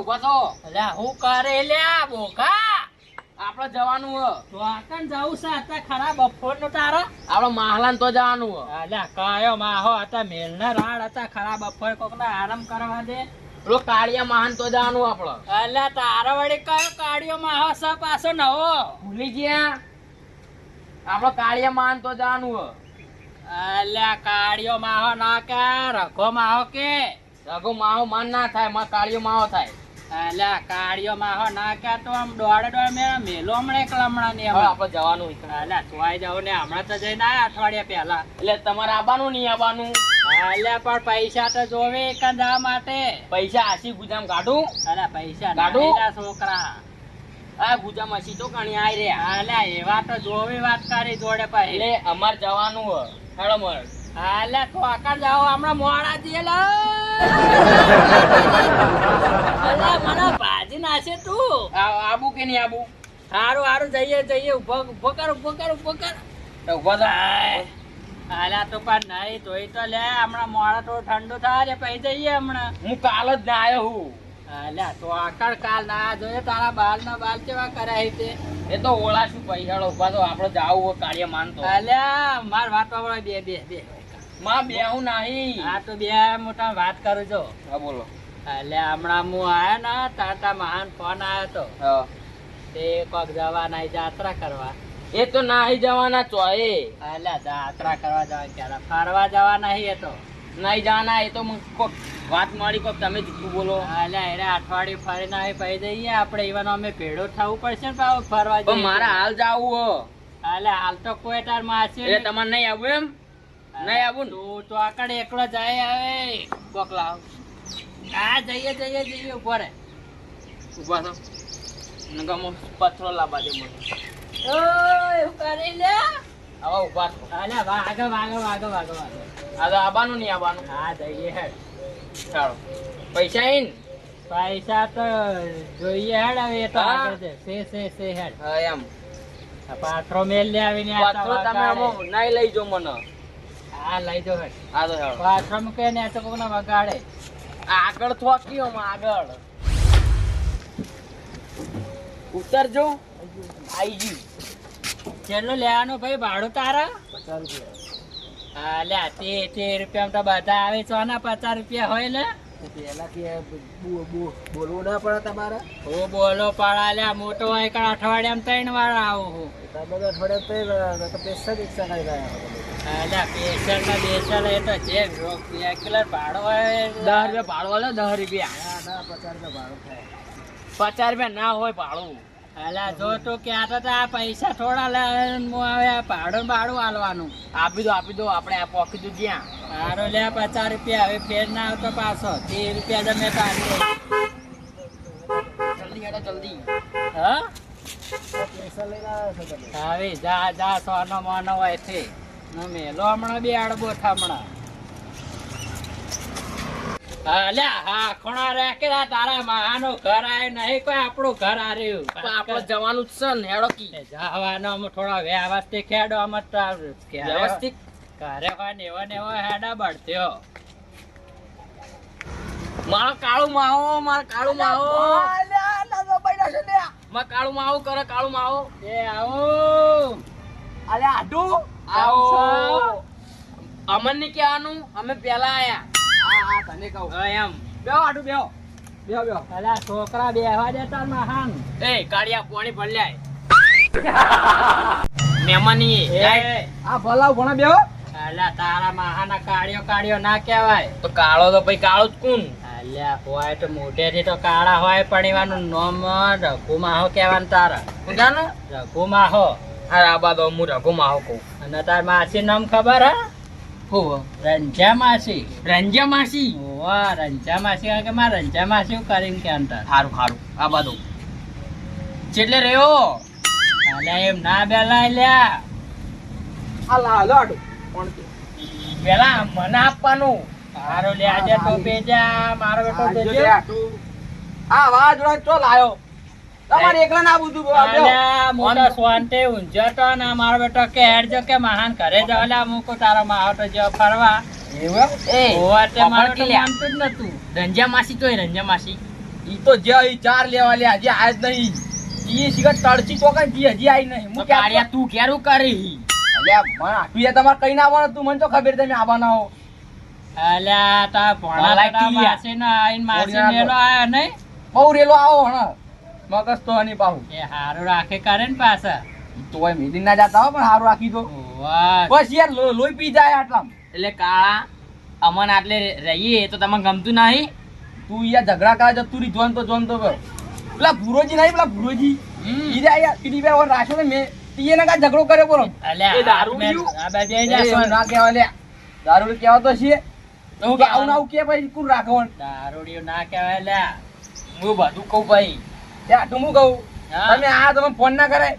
ઉભા થો. અલ્યા હું કરે લ્યા બોકા આપણે જવાનું હ. તો આકન જાવું છે અત્યારે ખરા બપોર નો તારો આપણે માહલાન તો જવાનું હ. અલ્યા કયો માહો હતા મેલના રાડ હતા ખરા બપોર કોક ના આરામ કરવા દે પેલો કાળિયા મહાન તો જવાનું આપણે. અલ્યા તારા વળી કયો કાઢ્યો માહો સ પાછો નવો ભૂલી ગયા આપણે કાળિયા મહાન તો જવાનું હ. અલ્યા કાઢ્યો માહો ના કે રખો માહો કે રઘુ માહો માન ના થાય માં કાળિયો માહો થાય. અલ્યા કાઢ્યો માહો ના કે તો આમ દોડે મેલો હમણાં એક લમણા ને હવે આપણે જવાનું હ. અલ્યા ચોઈ જાવ ને હમણાં તો જઈને આયા અઠવાડિયા પહેલા એટલે તમારે આવવાનું નહીં આવવાનું? અલ્યા પણ પૈસા તો જોવે એક જવા માટે પૈસા આસી ગુજામ કાઢું. અલ્યા પૈસા કાઢું? નાખેલા છોકરા આ ગુજામ આસી તો કણી આઈ રહ્યા. અલ્યા એવા તો જોવે વાત કરી જોડે પછી એટલે અમાર જવાનું હ. હેડો મર. અલ્યા તો આકાર જાઓ હમણાં મોડા દિયેલા અલ્યા મને ભાજી નાખે તું આબુ કે નહીં આબુ? હારું હારું જઈએ ઉભો કર તો ઉભા થો. અલ્યા તો પણ નહીં તોય તો લે હમણાં મોડા તો ઠંડુ થાય છે પછી જઈએ હમણાં હું કાલ જ ના આવ્યો હું. અલ્યા તો આકાર કાલ ના જોઈએ તારા બાલ ના બાલ કેવા કરાય તે એ તો ઓળા શું પૈસા ઉભા તો આપણે જાવું કાર્ય માનતો. અલ્યા માર વાત વાળા બે માં બેહું નહીં. હા તો બે મોટા વાત કરું છો. હા બોલો. અલ્યા હમણાં હું આયો ને તાતા મહાન ફોન આવ્યો તો હા તે કોક જવાના જાત્રા કરવા. એ તો નાહી જવાના ચોય. અલ્યા જાત્રા કરવા જવા ક્યારે ફરવા જવા નહીં એ તો નહીં જવાના. એ તો કોક વાત મારી કોક તમે જૂઠું બોલો. અલ્યા એને અઠવાડિયું ફરીને આવી પછી જઈએ આપણે ઈવાનો અમે ભેડો થવું પડશે ને પાછું ફરવા પણ જઈએ. મારે હાલ જાવું હો. અલ્યા હાલ તો કોઈ તાર માસી એટલે તમારે નહીં આવું એમ? નહીં આવું ને? તું તો આકડે એકલો જાય આવે કોક લાવ. હા જઈએ ઉભો રે ઉભા થો. નગામો પથરો લાવવા દે મને. ઓય હું કરી લે હવે ઉભા થો. અલ્યા વાગો આ તો આવવાનું નહીં આવવાનું? હા જઈએ હેડ. ચાલો પૈસા આઈન? પૈસા તો જોઈએ હેડ હવે એ તો હા. આગળ છે સે હેડ. હા એમ. આ પાથરો મેલ લે આવીને આ તો પથરો તમે આમ વગાડે. નહીં લઈ જો મને. હા લઈ જો હેડ. આ તો હેડો. પાથરો મૂકે ને આ તો કોકના વગાડે. આગળ થોકી આગળ ઉતરજો. આઈ ગયું. કેટલું લેવાનું ભાઈ ભાડું તારા? 50 રૂપિયા. હા લે તે રૂપિયા તો બધા આવે છો ના 50 રૂપિયા હોય લે. બોલવું ના પડે તમારે? હું બોલો પાડા લે મોટો હોય કે અઠવાડિયામાં 3 વાર આવું હું. અલ્યા પેશલ ના બેસલ એ તો જે રેગ્યુલર ભાડો હોય 10 રૂપિયા ભાડું આલો. 10 રૂપિયા. 50 રૂપિયા ના હોય ભાડું. અલ્યા જો તું ક્યાં તો આ પૈસા થોડા લે હવે ભાડું આલવાનું. આપી દો આપણે આ પોકી દો જ્યાં. મારો લે 50 રૂપિયા હવે ફેર ના આવતો પાછો 30 રૂપિયા તમે કાઢી. જલ્દી હેડો જલ્દી. હા હવે જા સોનો મોનો હોય છે મેલો હમણાં બે અડબો હમણાં. અલ્યા હા ખૂણા રાખેલા તારા મહાનું ઘર આય નહીં કોઈ આપણું ઘર આર્યું. તો આપણે જવાનું જ છે ને હેડો કી. જવાનો અમે થોડા વ્યવસ્થિત ખેડો અમે તો વ્યવસ્થિત ઘરે હોય ને એવો હેડા બળત્યો. મારો કાળું માહો મારો કાળું માહો કરે કાળું માહો. એ આવો અલ્યા આડુ આવો. અમન ને કહેવાનું અમે પેલા આયા. હા તને કહું. હા એમ બેહો આડુ બેહો. અલ્યા છોકરા બેહવા દેતા મહાન. એ કાળિયા પાણી ભર લે. મહેમાની આ ભલાવ ભણા બેહો. અલ્યા તારા મહાના કાળિયો ના કહેવાય. તો કાળો તો ભાઈ કાળો જ કોણ? અલ્યા હોય તો મોઢેથી તો કાળા હોય પણ એવાનું નામ રઘુ માહો કહેવાનું તારા. હું જાનું? રઘુ માહો. આ રાબા તો હું રઘુ માહો કહું. અને તાર માસી નામ ખબર હે? હું રંજા માસી. રંજા માસી. વાહ રંજા માસી કે માર રંજા માસી કરીને કે અંતર. હારું આ બાજુ ચેટલે રહ્યો? અલ્યા એમ ના બેલાય લ્યા. પેલા મને આપવાનું. મારો લે આજે તો પેજા મારો બેટો દેજો. આ વાજોડા ચો લાયો. તમારે એકલા ના બધું અલ્યા મોટા સ્વાંતે ઊંઝતો ને મારો બેટો કે હેડજો કે મહાન ઘરે જાવ. અલ્યા મૂકો તારો માહો તો જો ફરવા. એવું એ ઓવા તે મારો પકડી તો લે. માનતું જ નતું. રંજા માસી તો રંજા માસી ઈ તો જે ઈ 4 લેવા લે હજી આજ નહીં. ઈ સિગર તળચી તો કઈ જી હજી આઈ નહીં. તો કાળિયા તું કેરું કરી અલ્યા મને આટલું તમારે કઈ ના આવવાનું તું મને તો ખબર તમે આવવાના હો. અલ્યા તા ભણા ભલા બેટા કિલિયા. માસીને આઈને માસી ઓડિયા મેલો આયો નહીં બહુ રેલો આવો હણ મગજ તો હની પાહુ એ હારું રાખે કરે ને પાછા તોય મેદી ના જાતા હો પણ હારું રાખી દો. વાહ બસ યાર લોહી પી જાય આટલામાં. એટલે કાળા અમન આટલે રહીએ તો તમને ગમતું નહીં તું યાર ઝઘડા કરે જતું રહી જોન તો પેલા ભુરોજી નહીં પેલા ભુરોજી ઈ રહ્યા યાર પીડી બે વાર રાખ્યો ને મેં તીએ ને કા ઝઘડો કરે બોલો. અલ્યા એ દારૂ આ પીયું? બે બે એ જા એવું ના કહેવાય લ્યા. દારૂ કહેવા તો છીએ તો હું કે આવું ના આવું કે ભાઈ કોણ રાખવાનું. દારૂડિયો ના કહેવાય લ્યા હું બધું કહું ભાઈ એ આટલું હું કહું હા? તમે આ તમે ફોન ના કરાય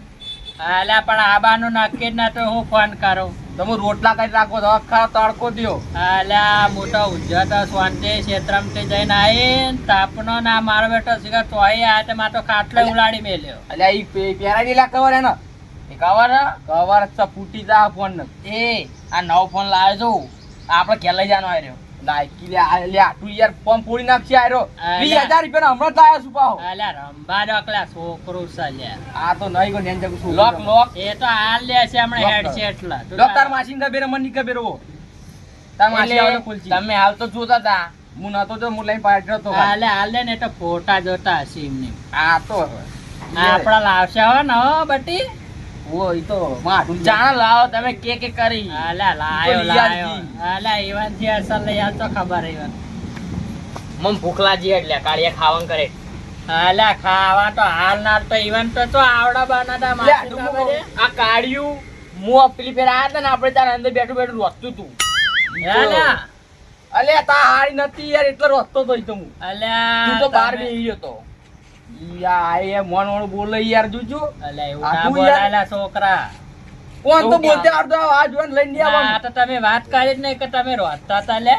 અલ્યા પણ આબાનું નક્કી જ ના તો હું ફોન કરું તમે રોટલા કરી રાખો તો આખા તડકો દ્યો. અલ્યા મોટો ઉજ્જત શાંતિ ક્ષેત્રમથી જઈને આવીને તાપનો ના મારો બેટો શિખર તોય આ તે મારો ખાટલો ઉલાડી મેલ્યો અલ્યા ઈ પેરા દેલા કવર હે ને એ ખબર હે? કવર જ ફૂટી જા ફોન ને એ આ નવો ફોન લાવ્યો છું આપણે ઘેર લઈ જવાનો આવ્યો લાયકી લે આ લે આટલું યાર ફોન ફોડી નાખશે આયરો અલ્યા. 20000 રૂપિયા હમણાં જ લાયા છું પાહો. અલ્યા રંબા ડોકલા છોકરું છે લ્યા આ તો નહીં કોઈ નેન જગું છું લોક એ તો હાલ લે છે હમણાં લોક હેડસેટ લા લોક તાર માસી ને ખબર મને નહીં ખબર હો તાર માસી આવે તો ખુલચી તમે હાલ તો જોતા હતા હું નતો તો હું લઈને પાડ્યો તો હાલે હાલ લે ને તો ફોટા જોતા હશે એમની આ તો આપડા લાવશે હો ને હો બટી ઓ ઈ તો માઠું જાણ લાવો તમે કે કરી હાલા લાયો ઈ તો યાદ લાયો જી. હાલા ઈવન થી અસલ લઈ આલ તો ખબર ઈવન મમ ભૂખ લાગી એટલે કાળિયા ખાવાનું કરે હાલા ખાવા તો હાલ ના તો ઈવન તો આવડા બનાતા લે, માસી ડૂબો ખબર હે? આ કાળિયું હું આ પેલી ફેર આયા હતા ને આપણે તારા અંદર બેઠું બેઠું રોતું તું હાલા અલે તા હારી નથી યાર એટલો રસ્તો તો ઈ તો હું અલ્યા તું તો બહાર તમે- બેહી ગયો તો યાર એ મોન મોન બોલે યાર જોજો અલ્યા એવું આ ના તું બોલાયેલા છોકરા કોણ તો તો બોલતે ક્યાં? અડધો આ જોન લઈને ના, આ આવવાનું તો તમે વાત કરી જ નહીં કે તમે રોતા તા લે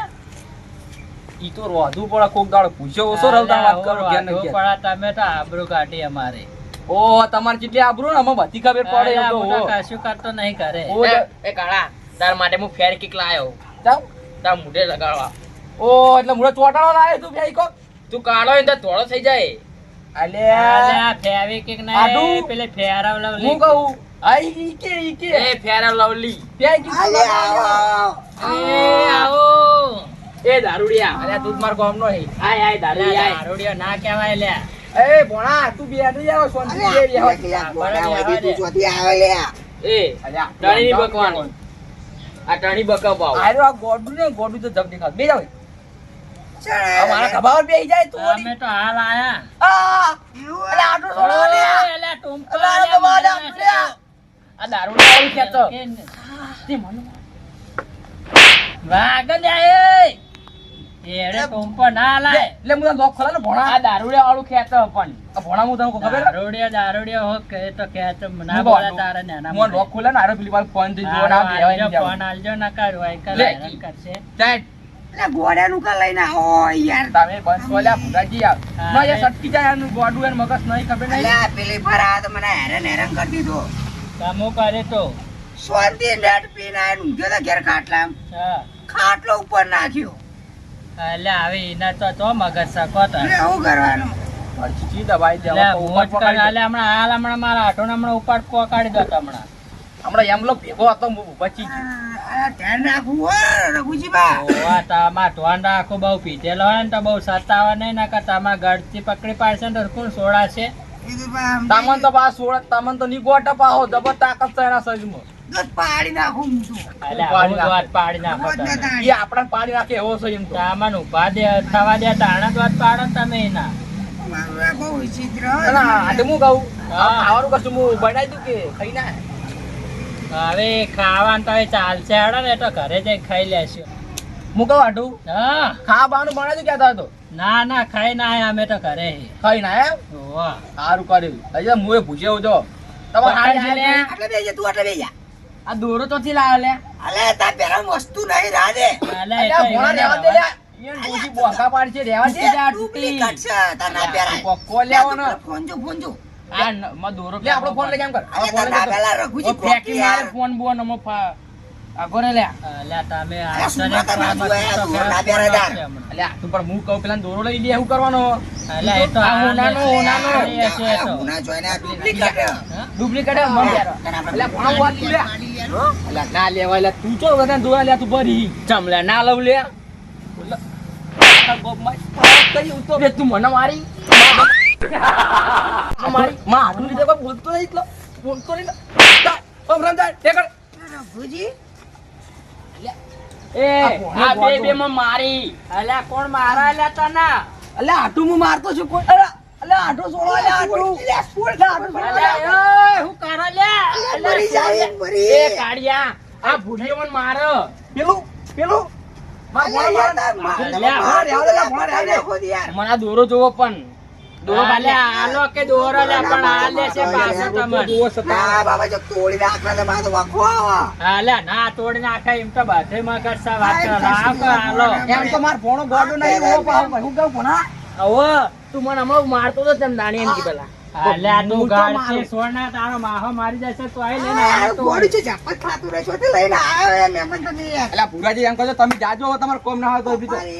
ઈ તો રોધું પડે કોક દાડો પૂછ્યો ઓછો રવતા વાત કરો કે વાંધો નહીં પડા તમે તો આબરૂ કાઢી અમારે ઓ તમારે કેટલી આબરૂ ને અમે બધી ખબર પડે એમ તો અલ્યા, હો. મોટા કશું કરતો નહીં કરે ઓ એ કાળા તાર માટે હું ફેર કિક લાયો જાવ તાર મુઢે લગાડવા ઓ એટલે મુરે ચોટાડો લાવે તું ભાઈ કો તું કાળો હોય તો ધોળો થઈ જાય અલે અલ્યા, ફેવિકિક નહીં, આડું. પેલી ફેરવલવલી. હું કહું આ ઈ કે એ ફેર લવલી ત્યાં કી એ આવો. એ દારૂડિયા અરે તું માર ગામ નો હે આય આય અલ્યા, દારૂડિયા દારૂડિયો ના કહેવાય લ્યા. એ ભણા તું બે નહીં આવો શાંતિ બે એ ટણી બકવાની આ ટણી બકા પાવ આરો આ ગોડું ને ગોડું તો જગ દેખાવ બે જાવ આ મારા ખબર બે જાય તું અમે તો હાલ આયા. આ અલે આટો છોડો લે ઓય, અલ્યા, ટૂંપા અલે આ અલ્યા, તો મારા મારા લે આ દારૂડિયા આવું ખેતો કે ન- તે મને વાગ લ્યા, એ. એડે ટૂંપો ના લાય. લે મું લોક ખોલા ને ભણા આ દારૂડિયા વાળું ખેતો પણ આ ભણા હું તને ખબર દારૂડિયો હો કે તો કે તો ના હું બોલે તો તારે નાના મું લોક ખોલા ને આરો પેલી વાર ફોન થી જોવા ના બેવાય નહીં ફોન જાવ આલજો ના કર વાયકલ લે. હેરાન કરશે. ચાટ તમે બંધ ખોલ્યા ભુરાજી આવ હા, ના યાર લે. સટકી જાય આનું ગોડું એને મગજ નહીં ખબર નહીં કામો કરે તો હા. ખાટલો ઉપર નાખ્યો અલ્યા, હવે એના તો મગજ સકો તો એટલે શું કરવાનું અરજી દવાઈ એટલે દેવા મોજ કર. અલ્યા, હમણાં મારા આઠો હમણાં ઉપાડ પોકાડી દો હમણાં. હમણાં એમલો ભેગો હતો હું બચી ગયો આ ધ્યાન રાખવું હોય રઘુજીબા ઓવા, તમાર ધ્યાન રાખો, બહુ પીધેલો હોય ને તો બહુ સતાવા નહીં નકર તમાર ગળથી પકડી પાડશે ને તો કોણ છોડાશે? કીધું બા આમ તામન તો પા સોળ તામન તો ની ગોટા પાહો જબર તાકાત છે એના શરીરમાં દૂધ પાડી નાખું હું છું અલ્યા, આવું દોત પાડી નાખો રોજ તમે. બતાડી. એ આપણા પાડી નાખે એવો છે એમ તો સામાન ઉભા દે થવા દે તાણા દોત પાડો ને તમે એના. મારું આ બહુ વિચિત્ર ના, ના, આજે હું કહું હા. આ ખાવાનું કશું હું બનાવી દઉં કે ખાઈ ના હવે ખાવાનું તો હવે ચાલશે હેડો ને, એ તો ઘરે જઈ ખાઈ લેશું. હું કહું આટું હા, ખાવાનું બનાવી દઉં ક્યાં હતો ના ના ખાઈ ના આયા અમે તો ઘરે. ખાઈ ના એમ ઓવા. સારું કર્યું હજી હું એ પૂછ્યો જો તમારે હારી હારી લે. આટલે બેસજે તું આટલે બેસજા આ દોરો તો થી લાવ્યો લે અલે તાર પેલા વસ્તુ નહીં રાધે અલ્યા, એ અલ્યા, તો ભોળા એને રહેવા દે રવા- લ્યા. ઈયોને ડોશી બોંકા પાડશે, રહેવા દે. ડુપ્લિકેટ છે તાર ના પહેરાય કોકો લેવાનો. ફોન જો આ માં દોરો લે આપણો ફોન લઈ કેમ કર અરે તાર ના પેલા રઘુજી ફેંકી કોકી મારે યાર. ફોન બોન અમો આગો રે લે અલ્યા તમે અલ્યા, સુરત માં જોયા, સુરત ના બેરાદાર. અલ્યા તું પણ હું કહું પેલા દોરો લઈ લે શું કરવાનો અલ્યા એ તો આ હોનાનો, હોનાનો. ઉના જોઈને આ duplicate. ડુપ્લિકેટ મમ યાર અલ્યા કોણ વાત લે અલ્યા ના લેવા અલ્યા તું ચો બધા દોરા લે તું ભરી ચમલે ના લવ લે બે તું મને મારી મારી માં હાથું લીધે કોઈ બોલતો નહીં એટલો બોલતો નહીં ઓ રમજાન ટેકર રઘુજી, એ આ બે બે માં મારી અલ્યા કોણ મારા અલ્યા તને અલ્યા આટું હું મારતો છું કોઈ અલ્યા આટું છોડો અલ્યા આટું અલ્યા, સ્કૂલ ના આટું છોડો. અલ્યા એ હું કરો લે મરી જાય, મરી. એ કાળિયા આ ભૂડિયો મને માર પેલું માં અલ્યા, ભોળા યાર, અલ્યા, ખુદ યાર. મને આ દોરો જોવો પણ દોરો અલ્યા આલો કે દોરો લે પણ આ લે છે પાછો તમે ના, બાબા, જો તોડી નાખલા તો મારો વાંકો આવે. અલ્યા ના તોડી નાખે એમ તો બધે મગજ સા વાત કરો લાવ કે આલો એમ તો માર ભોણો ગોડો નહીં ઓ પાહો હું કહું ભોણા હવે તું મને હમણાં મારતો તો તેમ દાણી એમ કી પેલા અલ્યા તું હું તો ગાડ મારું. છે સોના તારો માહો મારી જશે તો આઈ લઈને આ આવ્યો તો ગોળી છે, ઝાપટ ખાતું રહેશો, તે લઈને આવ્યો એમ, એમ જ તમે યાર. અલ્યા ભુરાજી એમ કહો છો તમે જાજો તમારે કોમ ના હોય તો બી તો અરે,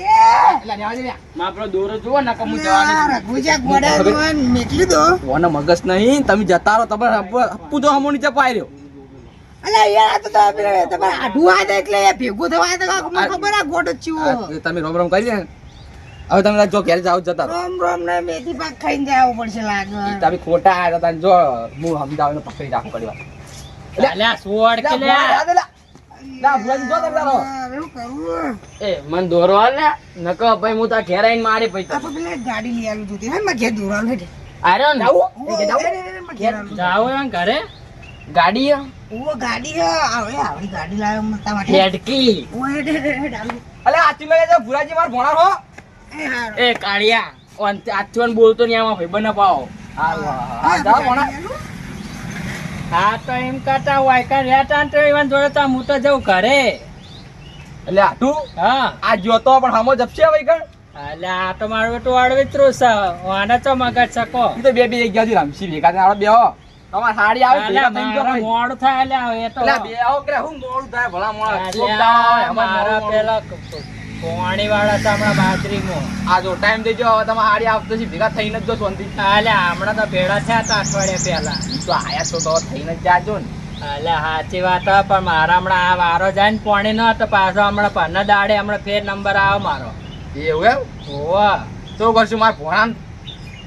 અલ્યા નેવા દે માં પેલો દોરો જોવો ને કે હું યાર, જવાની રઘુજી, આ ગોળા જોઈને મેકલી દો. ઓને મગજ નહીં તમે જતા રહો તમારે હપ્પુ તો હમો નીચે પાઈ રહ્યો અલ્યા, યાર, આ તો તમારે આઢું આ દે એટલે ભેગું થવા દે, મને ખબર આ ગોળ જ ચીવો. તમે રોમ રોમ કરી દે ને. હવે તમે જો ઘેર જાવ જતા રહો રોમ રોમ ને મેથી પાક ખાઈને જવું પડશે લાગે. તમે ખોટા આવ્યા હતા જો હું સમજાવીને પકડી રાખું પડી વાર અલ્યા સોડ કે લે ના ભુરાજી જો તમે રહો હવે શું કરું? એ મને દોરો હાલ ને નકો ભાઈ હું તાર ઘેર આવીને મારી આ પૈસા તો પેલા ગાડી લઈ આલું જોતી. હે, મારે ઘેર દોરાનું હેઠે. આર્યો ને જાવું ઓય, જાવું મારે ઘેર આલું. જાઓ એમ ઘરે ગાડી હે? ઓય, ગાડી હે. આવડી ગાડી લાવ્યો મસ્તા માટે. હેડકી ઓય, હેઠે, હેઠે, હેઠે આલું. અલે આચી લઈ જાવ ભુરાજી માર ભોણા હો એ હારું. એ કાળિયા આચું બોલતો નહીં આમાં ભાઈ બને પાવો હા જાવ ભોણા હા તો એમ કરતા હોય કે રહેતા તો એવાન જોડે તો હું તો જઉં ઘરે એટલે આટું હા આ જોતો પણ હમો જપશે ભાઈ કણ અલ્યા આ તો મારું બેટું અડવિતરું છે આને તો મગજ શકો ઈ તો બે બે જગ્યા થી રમશી ભેગા થઈને આવડે બેહો તમાર હાડી આવે ભેગા થઈને જો મારે મોડું થાય અલ્યા એ તો એટલે બે આવો કે હું મોડું થાય ભલા મોડા અલ્યા, મારા પેલા પોણી વાળા છે હમણાં બાજરીમાં આ જો ટાઈમ દેજો હવે તમે હાડી આવતો છે ભેગા થઈને જ જો શાંતિ અલ્યા હમણાં તો ભેળા થયા હતા અઠવાડિયા પહેલા ઈ તો આયા છો તો થઈને જ જાજો ને અલ્યા સાચી વાત હે, પણ મારા હમણાં આ વારો જાય ને પોણી નો તો પાછો હમણાં પન્ના દાડે હમણાં ફેર નંબર આવે મારો એવું એમ હોવા તો કરશું માર ભોણા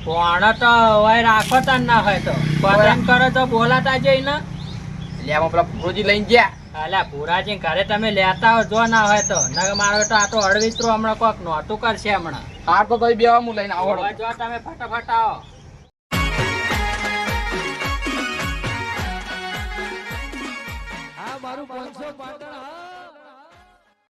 પોણો તો હોય રાખો તન ના હોય તો પતંગ કરો તો બોલાતા જઈ ને એટલે આમાં પેલા ભુરોજી લઈને ગયા અલ્યા ભૂરાજી ઘરે તમે લેતા હો જો ના હોય તો નકર મારો તો આ તો અડવિતરું હમણાં કોક નોતું કરશે હમણાં હાર તો તોય બેવા હું લઈને આવો હવે જો તમે ફટાફટ આવો મારું 500